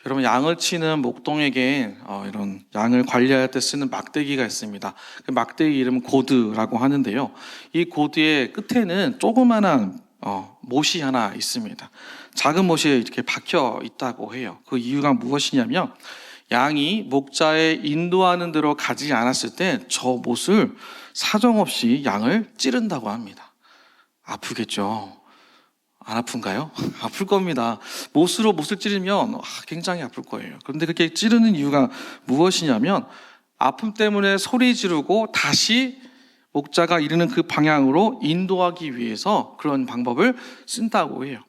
여러분, 양을 치는 목동에게 이런 양을 관리할 때 쓰는 막대기가 있습니다. 그 막대기 이름은 고드라고 하는데요. 이 고드의 끝에는 조그만한 못이 하나 있습니다. 작은 못이 이렇게 박혀 있다고 해요. 그 이유가 무엇이냐면 양이 목자에 인도하는 대로 가지 않았을 때 저 못을 사정없이 양을 찌른다고 합니다. 아프겠죠? 안 아픈가요? 아플 겁니다. 못으로 못을 찌르면 굉장히 아플 거예요. 그런데 그렇게 찌르는 이유가 무엇이냐면 아픔 때문에 소리 지르고 다시 목자가 이르는 그 방향으로 인도하기 위해서 그런 방법을 쓴다고 해요.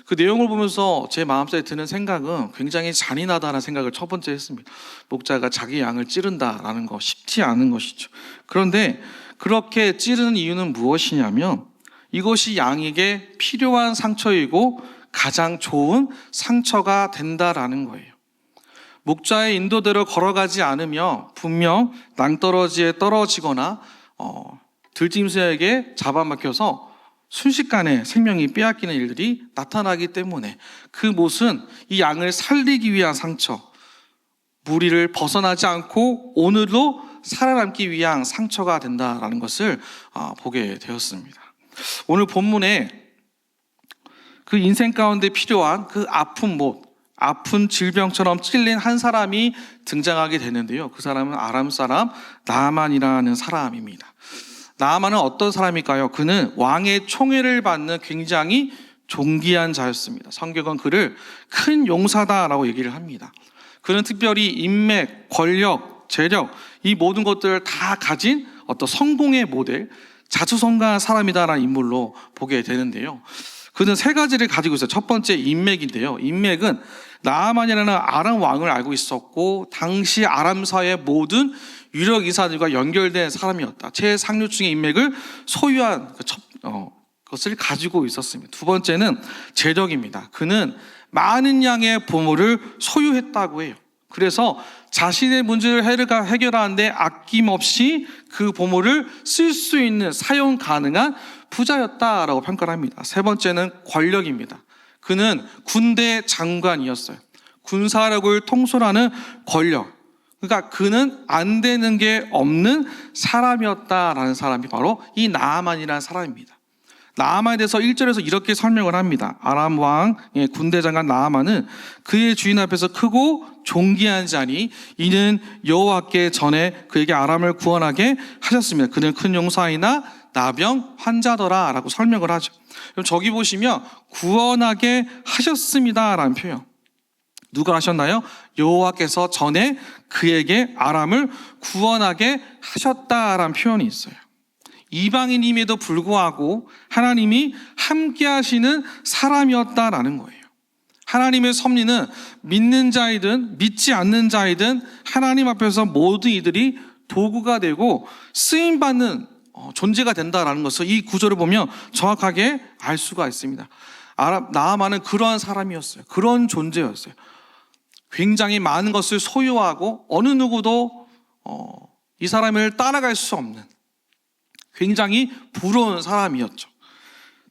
그 내용을 보면서 제 마음속에 드는 생각은 굉장히 잔인하다는 생각을 첫 번째 했습니다. 목자가 자기 양을 찌른다라는 거 쉽지 않은 것이죠. 그런데 그렇게 찌르는 이유는 무엇이냐면 이것이 양에게 필요한 상처이고 가장 좋은 상처가 된다라는 거예요. 목자의 인도대로 걸어가지 않으며 분명 낭떠러지에 떨어지거나 들짐승에게 잡아먹혀서 순식간에 생명이 빼앗기는 일들이 나타나기 때문에 그 못은 이 양을 살리기 위한 상처, 무리를 벗어나지 않고 오늘도 살아남기 위한 상처가 된다라는 것을 보게 되었습니다. 오늘 본문에 그 인생 가운데 필요한 그 아픈 못, 아픈 질병처럼 찔린 한 사람이 등장하게 되는데요. 그 사람은 아람 사람 나아만이라는 사람입니다. 나아만은 어떤 사람일까요? 그는 왕의 총애를 받는 굉장히 존귀한 자였습니다. 성경은 그를 큰 용사다라고 얘기를 합니다. 그는 특별히 인맥, 권력, 재력 이 모든 것들을 다 가진 어떤 성공의 모델, 자수성가한 사람이다라는 인물로 보게 되는데요. 그는 세 가지를 가지고 있어요. 첫 번째 인맥인데요. 인맥은 나아만이라는 아람 왕을 알고 있었고 당시 아람사의 모든 유력 인사들과 연결된 사람이었다. 최상류층의 인맥을 소유한 것을 가지고 있었습니다. 두 번째는 재력입니다. 그는 많은 양의 보물을 소유했다고 해요. 그래서 자신의 문제를 해결하는데 아낌없이 그 보물을 쓸 수 있는 사용 가능한 부자였다라고 평가를 합니다. 세 번째는 권력입니다. 그는 군대 장관이었어요. 군사력을 통솔하는 권력. 그러니까 그는 안 되는 게 없는 사람이었다라는 사람이 바로 이 나아만이라는 사람입니다. 나아만에 대해서 1절에서 이렇게 설명을 합니다. 아람 왕의 군대 장관 나아만은 그의 주인 앞에서 크고 존귀한 자니 이는 여호와께 전에 그에게 아람을 구원하게 하셨습니다. 그는 큰 용사이나 나병 환자더라 라고 설명을 하죠. 그럼 저기 보시면 구원하게 하셨습니다 라는 표현. 누가 하셨나요? 여호와께서 전에 그에게 아람을 구원하게 하셨다라는 표현이 있어요. 이방인임에도 불구하고 하나님이 함께 하시는 사람이었다라는 거예요. 하나님의 섭리는 믿는 자이든 믿지 않는 자이든 하나님 앞에서 모든 이들이 도구가 되고 쓰임받는 존재가 된다라는 것을 이 구절을 보면 정확하게 알 수가 있습니다. 나아만은 그러한 사람이었어요. 그런 존재였어요. 굉장히 많은 것을 소유하고 어느 누구도 이 사람을 따라갈 수 없는 굉장히 부러운 사람이었죠.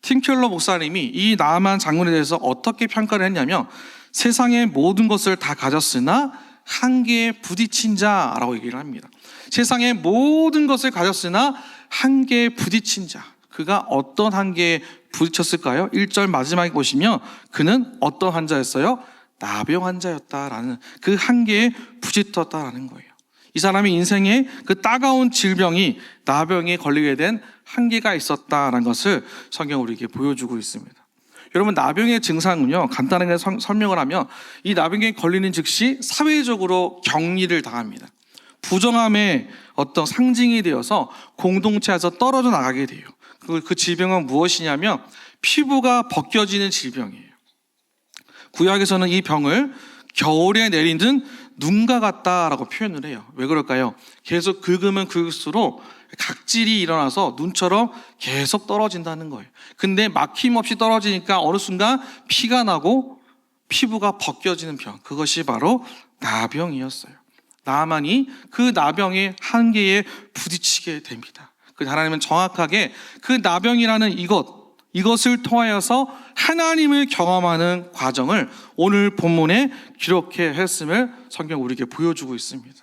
팀켈러 목사님이 이 나아만 장군에 대해서 어떻게 평가를 했냐면 세상의 모든 것을 다 가졌으나 한계에 부딪힌 자라고 얘기를 합니다. 세상의 모든 것을 가졌으나 한계에 부딪힌 자. 그가 어떤 한계에 부딪혔을까요? 1절 마지막에 보시면 그는 어떤 환자였어요? 나병 환자였다라는 그 한계에 부딪혔다라는 거예요. 이 사람의 인생에 그 따가운 질병이 나병에 걸리게 된 한계가 있었다라는 것을 성경은 우리에게 보여주고 있습니다. 여러분, 나병의 증상은요, 간단하게 설명을 하면 이 나병에 걸리는 즉시 사회적으로 격리를 당합니다. 부정함의 어떤 상징이 되어서 공동체에서 떨어져 나가게 돼요. 그 질병은 무엇이냐면 피부가 벗겨지는 질병이에요. 구약에서는 이 병을 겨울에 내리는 눈과 같다라고 표현을 해요. 왜 그럴까요? 계속 긁으면 긁을수록 각질이 일어나서 눈처럼 계속 떨어진다는 거예요. 근데 막힘없이 떨어지니까 어느 순간 피가 나고 피부가 벗겨지는 병, 그것이 바로 나병이었어요. 나아만이 그 나병의 한계에 부딪히게 됩니다. 그 하나님은 정확하게 그 나병이라는 이것을 통하여서 하나님을 경험하는 과정을 오늘 본문에 기록했음을 성경 우리에게 보여주고 있습니다.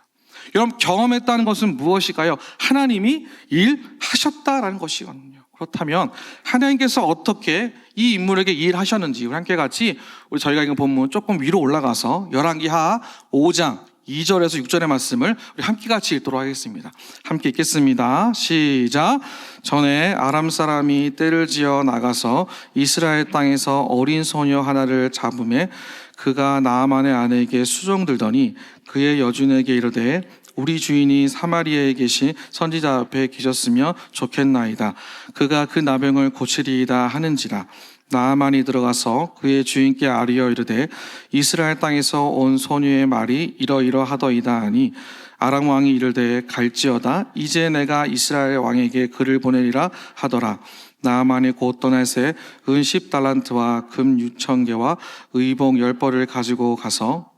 여러분, 경험했다는 것은 무엇일까요? 하나님이 일하셨다라는 것이거든요. 그렇다면 하나님께서 어떻게 이 인물에게 일하셨는지 우리 함께 같이 저희가 읽은 본문 조금 위로 올라가서 열왕기하 5장 2절에서 6절의 말씀을 우리 함께 같이 읽도록 하겠습니다. 함께 읽겠습니다. 시작. 전에 아람 사람이 떼를 지어 나가서 이스라엘 땅에서 어린 소녀 하나를 잡음에 그가 나아만의 아내에게 수종들더니 그의 여준에게 이르되 우리 주인이 사마리아에 계신 선지자 앞에 계셨으면 좋겠나이다. 그가 그 나병을 고치리이다 하는지라. 나아만이 들어가서 그의 주인께 아뢰어 이르되 이스라엘 땅에서 온 소녀의 말이 이러이러하더이다 하니 아람 왕이 이르되 갈지어다. 이제 내가 이스라엘 왕에게 그를 보내리라 하더라. 나아만이 곧 떠날새 은 10달란트와 금 6,000개와 의복 10벌을 가지고 가서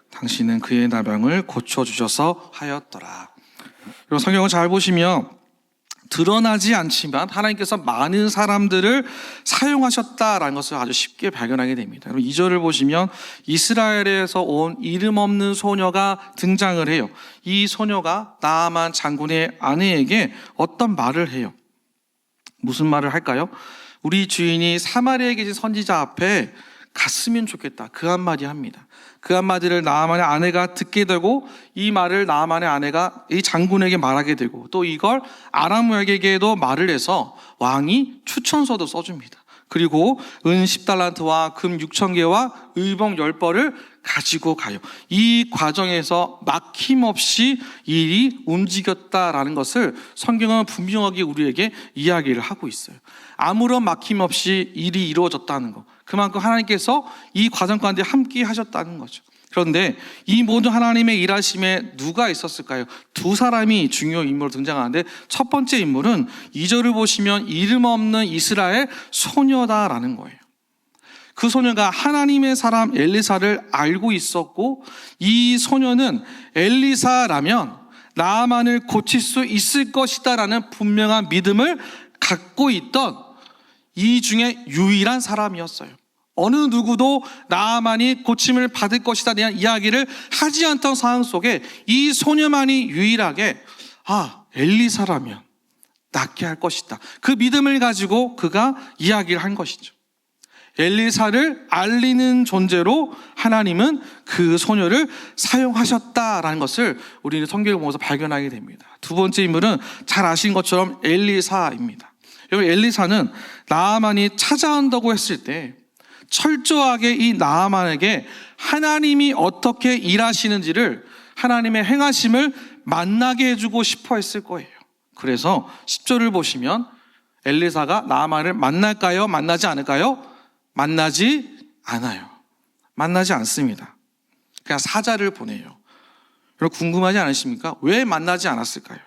당신은 그의 나병을 고쳐주셔서 하였더라. 그리고 성경을 잘 보시면 드러나지 않지만 하나님께서 많은 사람들을 사용하셨다라는 것을 아주 쉽게 발견하게 됩니다. 2절을 보시면 이스라엘에서 온 이름 없는 소녀가 등장을 해요. 이 소녀가 나아만 장군의 아내에게 어떤 말을 해요. 무슨 말을 할까요? 우리 주인이 사마리아에 계신 선지자 앞에 갔으면 좋겠다. 그 한마디 합니다. 그 한마디를 나아만의 아내가 듣게 되고 이 말을 나아만의 아내가 이 장군에게 말하게 되고 또 이걸 아람 왕에게도 말을 해서 왕이 추천서도 써줍니다. 그리고 은 10달란트와 금 6,000개와 의복 10벌을 가지고 가요. 이 과정에서 막힘없이 일이 움직였다라는 것을 성경은 분명하게 우리에게 이야기를 하고 있어요. 아무런 막힘없이 일이 이루어졌다는 것, 그만큼 하나님께서 이 과정 가운데 함께 하셨다는 거죠. 그런데 이 모든 하나님의 일하심에 누가 있었을까요? 두 사람이 중요 인물로 등장하는데 첫 번째 인물은 2절을 보시면 이름 없는 이스라엘 소녀다라는 거예요. 그 소녀가 하나님의 사람 엘리사를 알고 있었고 이 소녀는 엘리사라면 나아만을 고칠 수 있을 것이다라는 분명한 믿음을 갖고 있던 이 중에 유일한 사람이었어요. 어느 누구도 나아만이 고침을 받을 것이다 대한 이야기를 하지 않던 상황 속에 이 소녀만이 유일하게 엘리사라면 낫게 할 것이다. 그 믿음을 가지고 그가 이야기를 한 것이죠. 엘리사를 알리는 존재로 하나님은 그 소녀를 사용하셨다라는 것을 우리는 성경을 보면서 발견하게 됩니다. 두 번째 인물은 잘 아신 것처럼 엘리사입니다. 여러분, 엘리사는 나아만이 찾아온다고 했을 때 철저하게 이 나아만에게 하나님이 어떻게 일하시는지를 하나님의 행하심을 만나게 해주고 싶어 했을 거예요. 그래서 10절을 보시면 엘리사가 나아만을 만날까요? 만나지 않을까요? 만나지 않아요. 만나지 않습니다. 그냥 사자를 보내요. 여러분, 궁금하지 않으십니까? 왜 만나지 않았을까요?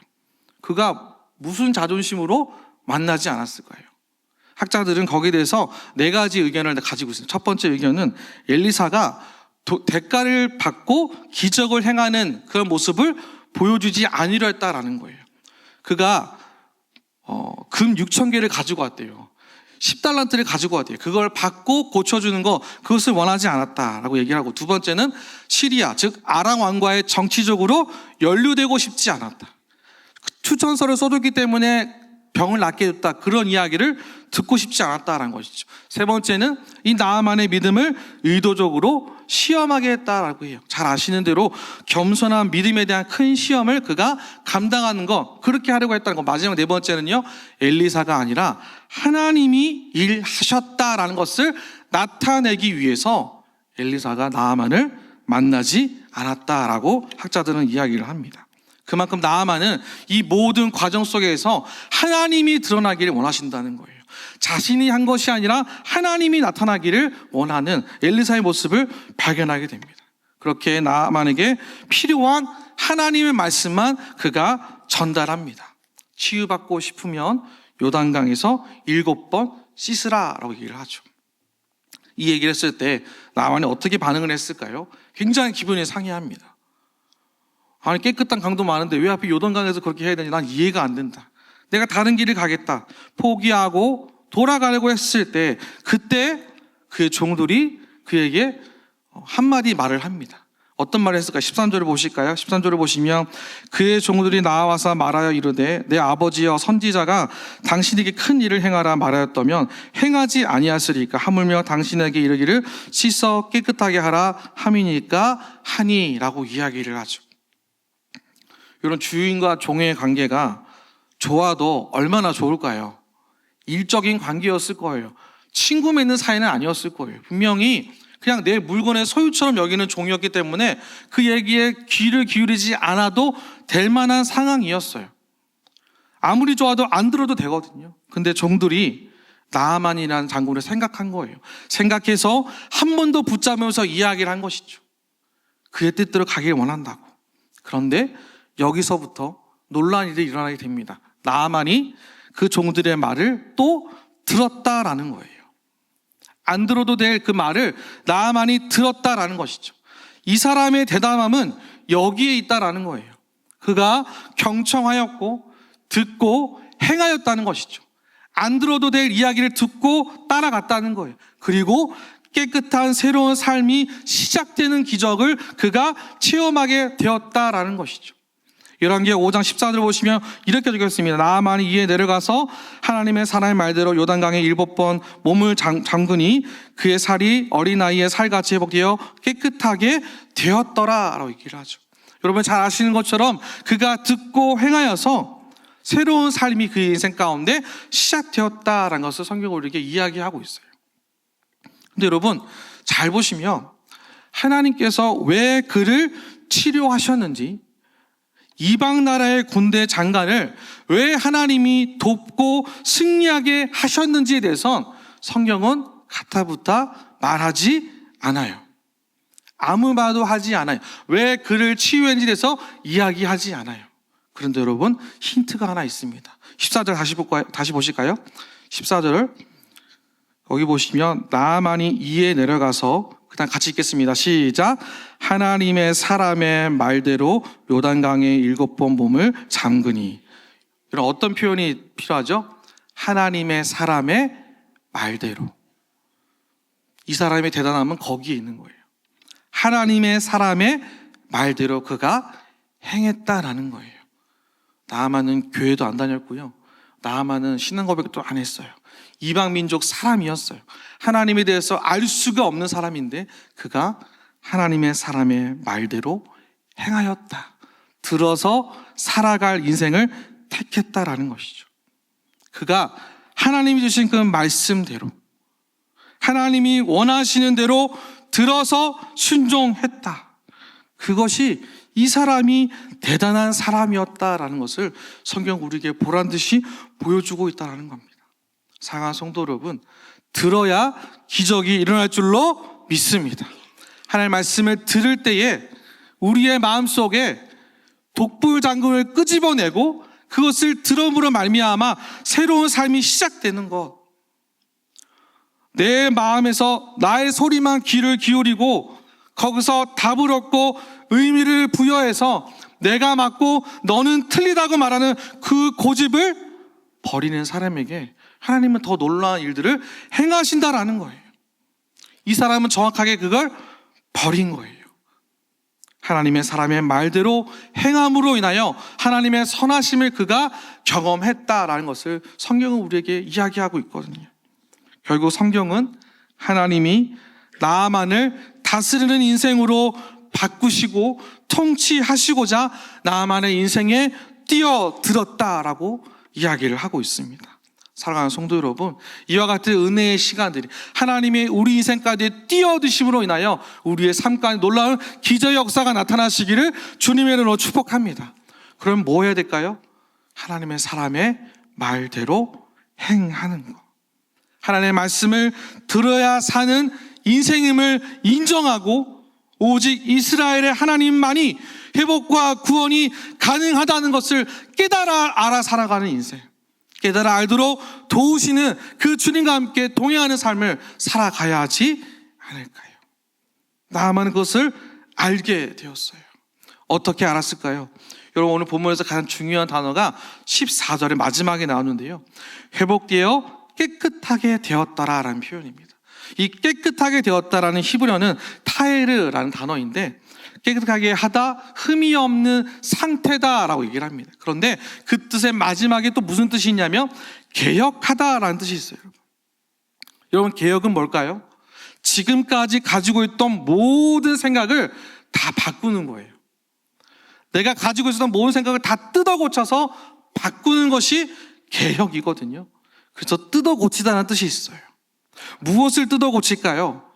그가 무슨 자존심으로 만나지 않았을까요? 학자들은 거기에 대해서 네 가지 의견을 가지고 있습니다. 첫 번째 의견은 엘리사가 대가를 받고 기적을 행하는 그런 모습을 보여주지 않으려 했다라는 거예요. 그가 금 6,000개를 가지고 왔대요. 10달란트를 가지고 왔대요. 그걸 받고 고쳐주는 거, 그것을 원하지 않았다라고 얘기를 하고, 두 번째는 시리아, 즉 아람 왕과의 정치적으로 연루되고 싶지 않았다. 추천서를 써줬기 때문에 병을 낫게 했다, 그런 이야기를 듣고 싶지 않았다라는 것이죠. 세 번째는 이 나아만의 믿음을 의도적으로 시험하게 했다라고 해요. 잘 아시는 대로 겸손한 믿음에 대한 큰 시험을 그가 감당하는 것, 그렇게 하려고 했다는 것. 마지막 네 번째는요, 엘리사가 아니라 하나님이 일하셨다라는 것을 나타내기 위해서 엘리사가 나아만을 만나지 않았다라고 학자들은 이야기를 합니다. 그만큼 나아만은 이 모든 과정 속에서 하나님이 드러나기를 원하신다는 거예요. 자신이 한 것이 아니라 하나님이 나타나기를 원하는 엘리사의 모습을 발견하게 됩니다. 그렇게 나아만에게 필요한 하나님의 말씀만 그가 전달합니다. 치유받고 싶으면 요단강에서 7번 씻으라라고 얘기를 하죠. 이 얘기를 했을 때 나아만이 어떻게 반응을 했을까요? 굉장히 기분이 상해합니다. 아니 깨끗한 강도 많은데 왜 하필 요단강에서 그렇게 해야 되는지 난 이해가 안 된다. 내가 다른 길을 가겠다. 포기하고 돌아가려고 했을 때 그때 그의 종들이 그에게 한마디 말을 합니다. 어떤 말을 했을까요? 13절을 보실까요? 13절을 보시면 그의 종들이 나와서 말하여 이르되 내 아버지여 선지자가 당신에게 큰 일을 행하라 말하였다면 행하지 아니하시리까 하물며 당신에게 이르기를 씻어 깨끗하게 하라 함이니까 하니라고 이야기를 하죠. 이런 주인과 종의 관계가 좋아도 얼마나 좋을까요? 일적인 관계였을 거예요. 친구 맺는 사이는 아니었을 거예요. 분명히 그냥 내 물건의 소유처럼 여기는 종이었기 때문에 그 얘기에 귀를 기울이지 않아도 될 만한 상황이었어요. 아무리 좋아도 안 들어도 되거든요. 근데 종들이 나아만이라는 장군을 생각한 거예요. 생각해서 한 번 더 붙잡으면서 이야기를 한 것이죠. 그의 뜻대로 가길 원한다고. 그런데 여기서부터 놀라운 일이 일어나게 됩니다. 나아만이 그 종들의 말을 또 들었다라는 거예요. 안 들어도 될 그 말을 나아만이 들었다라는 것이죠. 이 사람의 대담함은 여기에 있다라는 거예요. 그가 경청하였고 듣고 행하였다는 것이죠. 안 들어도 될 이야기를 듣고 따라갔다는 거예요. 그리고 깨끗한 새로운 삶이 시작되는 기적을 그가 체험하게 되었다라는 것이죠. 열왕기하 5장 14절을 보시면 이렇게 적혀있습니다. 나아만이 이에 내려가서 하나님의 사람의 말대로 요단강에 7번 몸을 잠그니 그의 살이 어린아이의 살같이 회복되어 깨끗하게 되었더라라고 얘기를 하죠. 여러분 잘 아시는 것처럼 그가 듣고 행하여서 새로운 삶이 그의 인생 가운데 시작되었다라는 것을 성경은 우리에게 이야기하고 있어요. 근데 여러분 잘 보시면 하나님께서 왜 그를 치료하셨는지, 이방 나라의 군대 장관을 왜 하나님이 돕고 승리하게 하셨는지에 대해선 성경은 가타부타 말하지 않아요. 아무 말도 하지 않아요. 왜 그를 치유했는지에 대해서 이야기하지 않아요. 그런데 여러분 힌트가 하나 있습니다. 14절 다시 보실까요? 14절 거기 보시면 나아만이 이에 내려가서 그다음 같이 읽겠습니다. 시작. 하나님의 사람의 말대로 요단강에 7번 몸을 잠그니. 이런 어떤 표현이 필요하죠? 하나님의 사람의 말대로. 이 사람의 대단함은 거기에 있는 거예요. 하나님의 사람의 말대로 그가 행했다라는 거예요. 나아만은 교회도 안 다녔고요. 나아만은 신앙 고백도 안 했어요. 이방 민족 사람이었어요. 하나님에 대해서 알 수가 없는 사람인데 그가 하나님의 사람의 말대로 행하였다. 들어서 살아갈 인생을 택했다라는 것이죠. 그가 하나님이 주신 그 말씀대로 하나님이 원하시는 대로 들어서 순종했다. 그것이 이 사람이 대단한 사람이었다라는 것을 성경 우리에게 보란듯이 보여주고 있다는 겁니다. 사랑하는 성도 여러분, 들어야 기적이 일어날 줄로 믿습니다. 하나님의 말씀을 들을 때에 우리의 마음속에 독불 장군을 끄집어내고 그것을 들음으로 말미암아 새로운 삶이 시작되는 것. 내 마음에서 나의 소리만 귀를 기울이고 거기서 답을 얻고 의미를 부여해서 내가 맞고 너는 틀리다고 말하는 그 고집을 버리는 사람에게 하나님은 더 놀라운 일들을 행하신다라는 거예요. 이 사람은 정확하게 그걸 버린 거예요. 하나님의 사람의 말대로 행함으로 인하여 하나님의 선하심을 그가 경험했다라는 것을 성경은 우리에게 이야기하고 있거든요. 결국 성경은 하나님이 나아만을 다스리는 인생으로 바꾸시고 통치하시고자 나아만의 인생에 뛰어들었다라고 이야기를 하고 있습니다. 사랑하는 성도 여러분, 이와 같은 은혜의 시간들이 하나님의 우리 인생 가운데 뛰어드심으로 인하여 우리의 삶 가운데 놀라운 기적의 역사가 나타나시기를 주님의 이름으로 축복합니다. 그럼 뭐 해야 될까요? 하나님의 사람의 말대로 행하는 것. 하나님의 말씀을 들어야 사는 인생임을 인정하고 오직 이스라엘의 하나님만이 회복과 구원이 가능하다는 것을 깨달아 알아 살아가는 인생, 깨달아 알도록 도우시는 그 주님과 함께 동행하는 삶을 살아가야 하지 않을까요? 나아만은 그것을 알게 되었어요. 어떻게 알았을까요? 여러분, 오늘 본문에서 가장 중요한 단어가 14절의 마지막에 나오는데요, 회복되어 깨끗하게 되었다라는 표현입니다. 이 깨끗하게 되었다라는 히브리어는 타에르라는 단어인데, 깨끗하게 하다, 흠이 없는 상태다라고 얘기를 합니다. 그런데 그 뜻의 마지막에 또 무슨 뜻이 있냐면 개혁하다라는 뜻이 있어요. 여러분, 개혁은 뭘까요? 지금까지 가지고 있던 모든 생각을 다 바꾸는 거예요. 내가 가지고 있었던 모든 생각을 다 뜯어 고쳐서 바꾸는 것이 개혁이거든요. 그래서 뜯어 고치다는 뜻이 있어요. 무엇을 뜯어 고칠까요?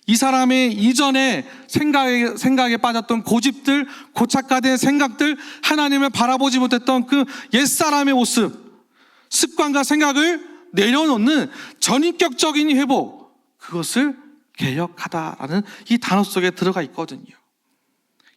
이 사람의 이전에 생각에 빠졌던 고집들, 고착화된 생각들, 하나님을 바라보지 못했던 그 옛사람의 모습, 습관과 생각을 내려놓는 전인격적인 회복, 그것을 개혁하다라는 이 단어 속에 들어가 있거든요.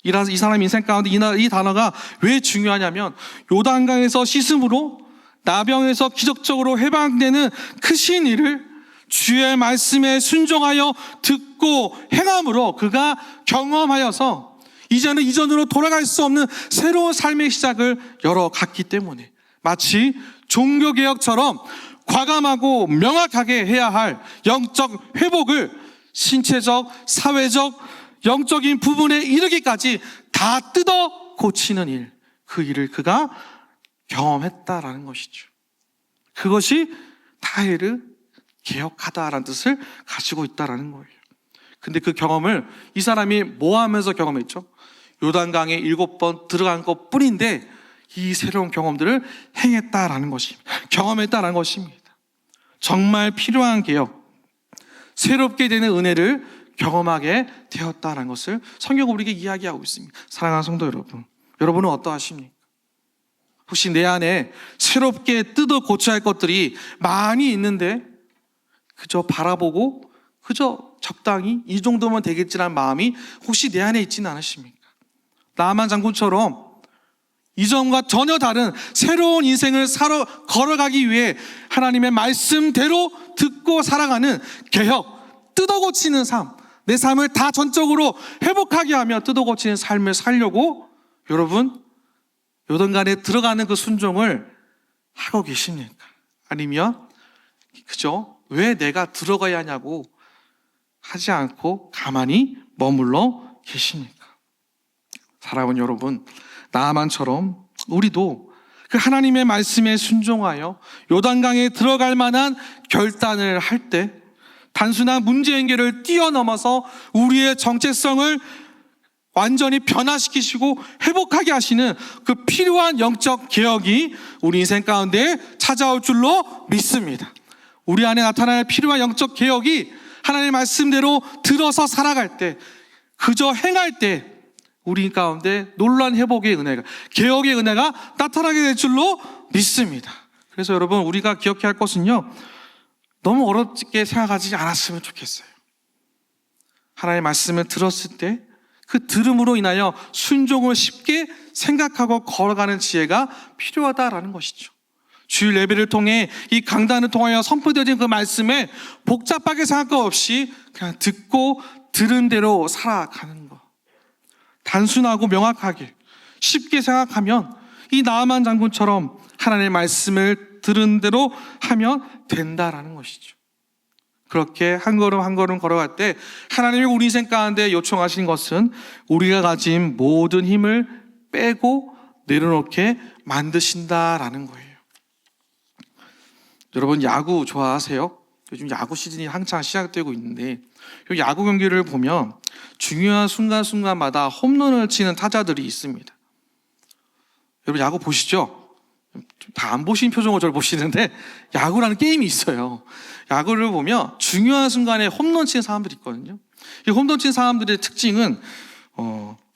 이 사람 인생 가운데 이 단어가 왜 중요하냐면, 요단강에서 씻음으로 나병에서 기적적으로 해방되는 크신 일을 주의 말씀에 순종하여 듣고 행함으로 그가 경험하여서 이제는 이전으로 돌아갈 수 없는 새로운 삶의 시작을 열어갔기 때문에, 마치 종교개혁처럼 과감하고 명확하게 해야 할 영적 회복을 신체적, 사회적, 영적인 부분에 이르기까지 다 뜯어 고치는 일, 그 일을 그가 경험했다라는 것이죠. 그것이 타에르, 개혁하다라는 뜻을 가지고 있다라는 거예요. 근데 그 경험을 이 사람이 뭐 하면서 경험했죠? 요단강에 7번 들어간 것 뿐인데 이 새로운 경험들을 행했다라는 것입니다. 경험했다라는 것입니다. 정말 필요한 개혁, 새롭게 되는 은혜를 경험하게 되었다는 것을 성경은 우리에게 이야기하고 있습니다. 사랑하는 성도 여러분, 여러분은 어떠하십니까? 혹시 내 안에 새롭게 뜯어 고쳐야 할 것들이 많이 있는데 그저 바라보고 그저 적당히 이 정도면 되겠지라는 마음이 혹시 내 안에 있지는 않으십니까? 나만 장군처럼 이전과 전혀 다른 새로운 인생을 걸어가기 위해 하나님의 말씀대로 듣고 살아가는 개혁, 뜯어 고치는 삶, 내 삶을 다 전적으로 회복하게 하며 뜯어 고치는 삶을 살려고 여러분 요단강에 들어가는 그 순종을 하고 계십니까? 아니면 그죠? 왜 내가 들어가야 하냐고 하지 않고 가만히 머물러 계십니까? 사랑하는 여러분, 나아만처럼 우리도 그 하나님의 말씀에 순종하여 요단강에 들어갈 만한 결단을 할 때 단순한 문제 해결을 뛰어넘어서 우리의 정체성을 완전히 변화시키시고 회복하게 하시는 그 필요한 영적 개혁이 우리 인생 가운데 찾아올 줄로 믿습니다. 우리 안에 나타날 필요한 영적 개혁이 하나님의 말씀대로 들어서 살아갈 때, 그저 행할 때 우리 가운데 놀라운 회복의 은혜가, 개혁의 은혜가 나타나게 될 줄로 믿습니다. 그래서 여러분, 우리가 기억해야 할 것은요, 너무 어렵게 생각하지 않았으면 좋겠어요. 하나님의 말씀을 들었을 때 그 들음으로 인하여 순종을 쉽게 생각하고 걸어가는 지혜가 필요하다라는 것이죠. 주일 예배를 통해 이 강단을 통하여 선포되어진 그 말씀에 복잡하게 생각할 것 없이 그냥 듣고 들은 대로 살아가는 것, 단순하고 명확하게 쉽게 생각하면 이 나아만 장군처럼 하나님의 말씀을 들은 대로 하면 된다라는 것이죠. 그렇게 한 걸음 한 걸음 걸어갈 때 하나님이 우리 인생 가운데 요청하신 것은 우리가 가진 모든 힘을 빼고 내려놓게 만드신다라는 거예요. 여러분, 야구 좋아하세요? 요즘 야구 시즌이 한창 시작되고 있는데 이 야구 경기를 보면 중요한 순간순간마다 홈런을 치는 타자들이 있습니다. 여러분, 야구 보시죠? 다 안 보신 표정으로 저를 보시는데 야구라는 게임이 있어요. 야구를 보면 중요한 순간에 홈런 치는 사람들이 있거든요. 이 홈런 치는 사람들의 특징은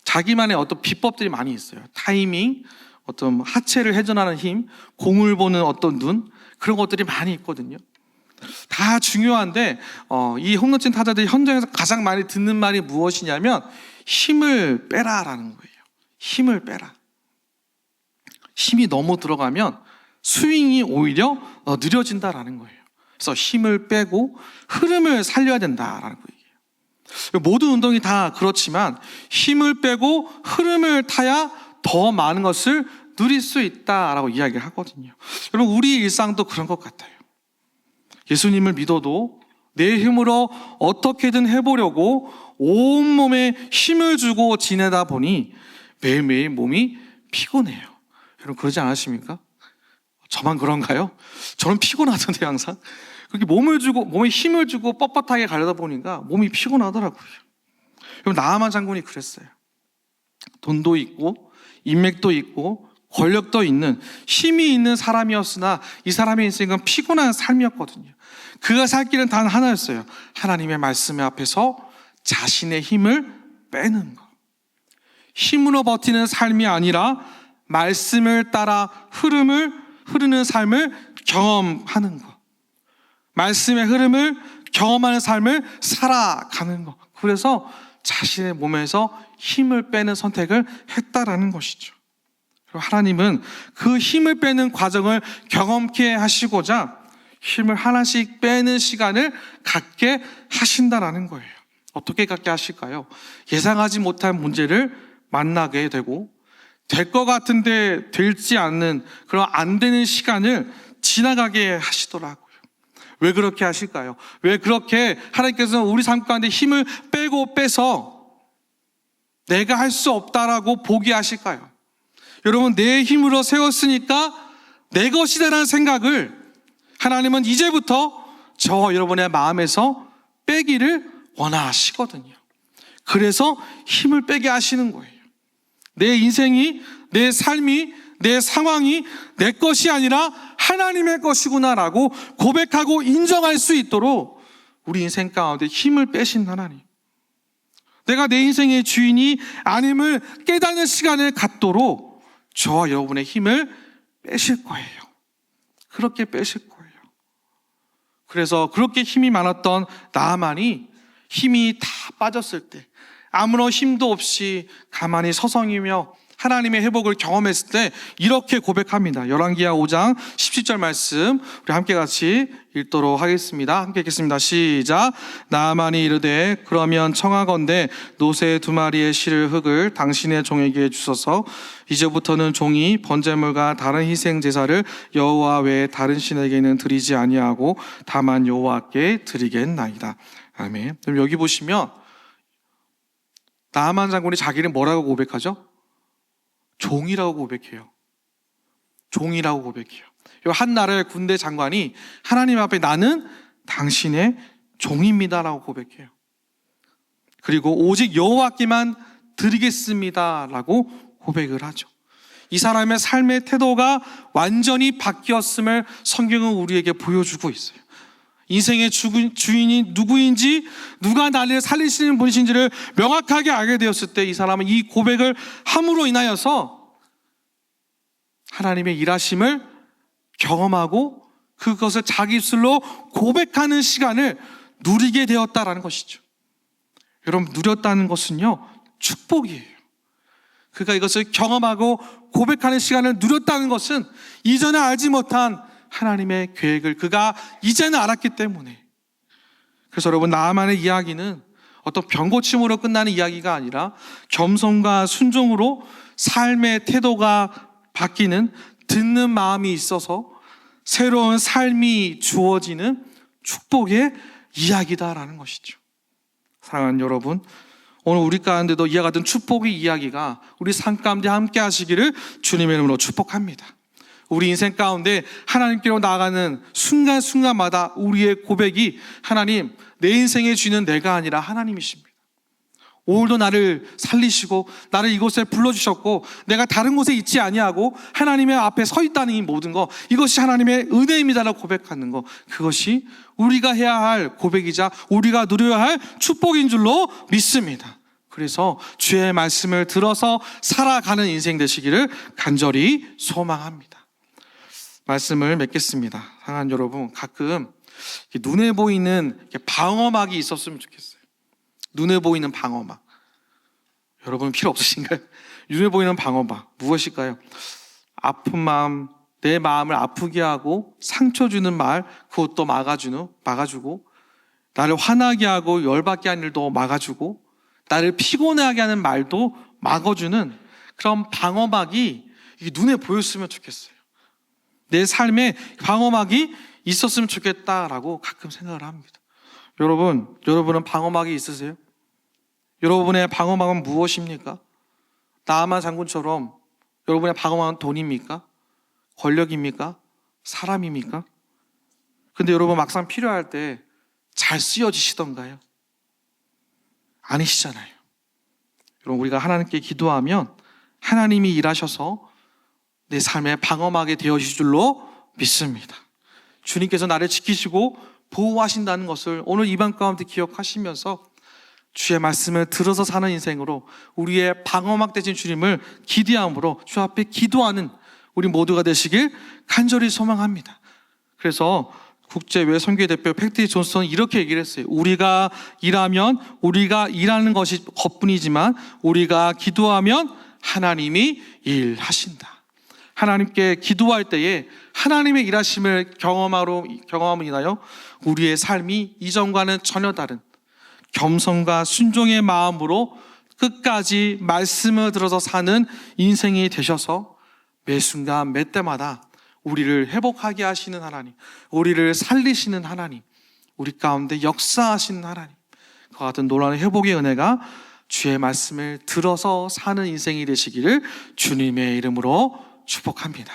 자기만의 어떤 비법들이 많이 있어요. 타이밍, 어떤 하체를 회전하는 힘, 공을 보는 어떤 눈, 그런 것들이 많이 있거든요. 다 중요한데 이 홈런 친 타자들이 현장에서 가장 많이 듣는 말이 무엇이냐면 힘을 빼라라는 거예요. 힘을 빼라. 힘이 너무 들어가면 스윙이 오히려 느려진다라는 거예요. 그래서 힘을 빼고 흐름을 살려야 된다라는 거예요. 모든 운동이 다 그렇지만 힘을 빼고 흐름을 타야 더 많은 것을 누릴 수 있다라고 이야기를 하거든요. 여러분, 우리 일상도 그런 것 같아요. 예수님을 믿어도 내 힘으로 어떻게든 해보려고 온몸에 힘을 주고 지내다 보니 매일매일 몸이 피곤해요. 여러분, 그러지 않으십니까? 저만 그런가요? 저는 피곤하던데 항상. 그렇게 몸에 힘을 주고 뻣뻣하게 가려다 보니까 몸이 피곤하더라고요. 여러분, 나아만 장군이 그랬어요. 돈도 있고 인맥도 있고 권력도 있는 힘이 있는 사람이었으나 이 사람의 인생은 피곤한 삶이었거든요. 그가 살 길은 단 하나였어요. 하나님의 말씀 앞에서 자신의 힘을 빼는 것. 힘으로 버티는 삶이 아니라 말씀을 따라 흐르는 삶을 경험하는 것. 말씀의 흐름을 경험하는 삶을 살아가는 것. 그래서 자신의 몸에서 힘을 빼는 선택을 했다라는 것이죠. 하나님은 그 힘을 빼는 과정을 경험케 하시고자 힘을 하나씩 빼는 시간을 갖게 하신다라는 거예요. 어떻게 갖게 하실까요? 예상하지 못한 문제를 만나게 되고 될 것 같은데 되지 않는 그런 안 되는 시간을 지나가게 하시더라고요. 왜 그렇게 하실까요? 왜 그렇게 하나님께서는 우리 삶 가운데 힘을 빼고 빼서 내가 할 수 없다라고 포기하실까요? 여러분, 내 힘으로 세웠으니까 내 것이다라는 생각을 하나님은 이제부터 저와 여러분의 마음에서 빼기를 원하시거든요. 그래서 힘을 빼게 하시는 거예요. 내 인생이, 내 삶이, 내 상황이 내 것이 아니라 하나님의 것이구나라고 고백하고 인정할 수 있도록 우리 인생 가운데 힘을 빼신 하나님. 내가 내 인생의 주인이 아님을 깨닫는 시간을 갖도록 저와 여러분의 힘을 빼실 거예요. 그렇게 빼실 거예요. 그래서 그렇게 힘이 많았던 나아만이 힘이 다 빠졌을 때 아무런 힘도 없이 가만히 서성이며 하나님의 회복을 경험했을 때 이렇게 고백합니다. 열왕기하 5장 17절 말씀 우리 함께 같이 읽도록 하겠습니다. 함께 읽겠습니다. 시작. 나아만이 이르되 그러면 청하건대 노새 2마리의 실을 흙을 당신의 종에게 주소서. 이제부터는 종이 번제물과 다른 희생 제사를 여호와 외에 다른 신에게는 드리지 아니하고 다만 여호와께 드리겠나이다. 아멘. 그럼 여기 보시면 나아만 장군이 자기를 뭐라고 고백하죠? 종이라고 고백해요. 종이라고 고백해요. 한 나라의 군대 장관이 하나님 앞에 나는 당신의 종입니다라고 고백해요. 그리고 오직 여호와께만 드리겠습니다라고 고백을 하죠. 이 사람의 삶의 태도가 완전히 바뀌었음을 성경은 우리에게 보여주고 있어요. 인생의 주인이 누구인지, 누가 나를 살리시는 분이신지를 명확하게 알게 되었을 때 이 사람은 이 고백을 함으로 인하여서 하나님의 일하심을 경험하고 그것을 자기 입술로 고백하는 시간을 누리게 되었다라는 것이죠. 여러분, 누렸다는 것은요, 축복이에요. 그가 이것을 경험하고 고백하는 시간을 누렸다는 것은 이전에 알지 못한 하나님의 계획을 그가 이제는 알았기 때문에. 그래서 여러분, 나아만의 이야기는 어떤 병고침으로 끝나는 이야기가 아니라 겸손과 순종으로 삶의 태도가 바뀌는, 듣는 마음이 있어서 새로운 삶이 주어지는 축복의 이야기다라는 것이죠. 사랑하는 여러분, 오늘 우리 가운데도 이와 같은 축복의 이야기가 우리 삶 가운데 함께 하시기를 주님의 이름으로 축복합니다. 우리 인생 가운데 하나님께로 나아가는 순간순간마다 우리의 고백이 하나님, 내 인생의 주인은 내가 아니라 하나님이십니다. 오늘도 나를 살리시고 나를 이곳에 불러주셨고 내가 다른 곳에 있지 아니하고 하나님의 앞에 서 있다는 이 모든 것, 이것이 하나님의 은혜입니다라고 고백하는 것, 그것이 우리가 해야 할 고백이자 우리가 누려야 할 축복인 줄로 믿습니다. 그래서 주의 말씀을 들어서 살아가는 인생 되시기를 간절히 소망합니다. 말씀을 맺겠습니다. 사랑하는 여러분, 가끔 눈에 보이는 방어막이 있었으면 좋겠어요. 눈에 보이는 방어막. 여러분 필요 없으신가요? 눈에 보이는 방어막 무엇일까요? 아픈 마음, 내 마음을 아프게 하고 상처 주는 말, 그것도 막아주고 나를 화나게 하고 열받게 하는 일도 막아주고 나를 피곤하게 하는 말도 막아주는 그런 방어막이 눈에 보였으면 좋겠어요. 내 삶에 방어막이 있었으면 좋겠다라고 가끔 생각을 합니다. 여러분은 방어막이 있으세요? 여러분의 방어막은 무엇입니까? 나아만 장군처럼 여러분의 방어막은 돈입니까? 권력입니까? 사람입니까? 근데 여러분 막상 필요할 때 잘 쓰여지시던가요? 아니시잖아요. 여러분, 우리가 하나님께 기도하면 하나님이 일하셔서 내 삶의 방어막이 되어주실 줄로 믿습니다. 주님께서 나를 지키시고 보호하신다는 것을 오늘 이 밤 가운데 기억하시면서 주의 말씀을 들어서 사는 인생으로 우리의 방어막 되신 주님을 기대함으로 주 앞에 기도하는 우리 모두가 되시길 간절히 소망합니다. 그래서 국제외 선교회 대표 패트릭 존스턴은 이렇게 얘기를 했어요. 우리가 일하면 우리가 일하는 것이 것뿐이지만 우리가 기도하면 하나님이 일하신다. 하나님께 기도할 때에 하나님의 일하심을 경험함으로 인하여 우리의 삶이 이전과는 전혀 다른 겸손과 순종의 마음으로 끝까지 말씀을 들어서 사는 인생이 되셔서 매 순간 매 때마다 우리를 회복하게 하시는 하나님, 우리를 살리시는 하나님, 우리 가운데 역사하시는 하나님, 그와 같은 놀라운 회복의 은혜가 주의 말씀을 들어서 사는 인생이 되시기를 주님의 이름으로 축복합니다.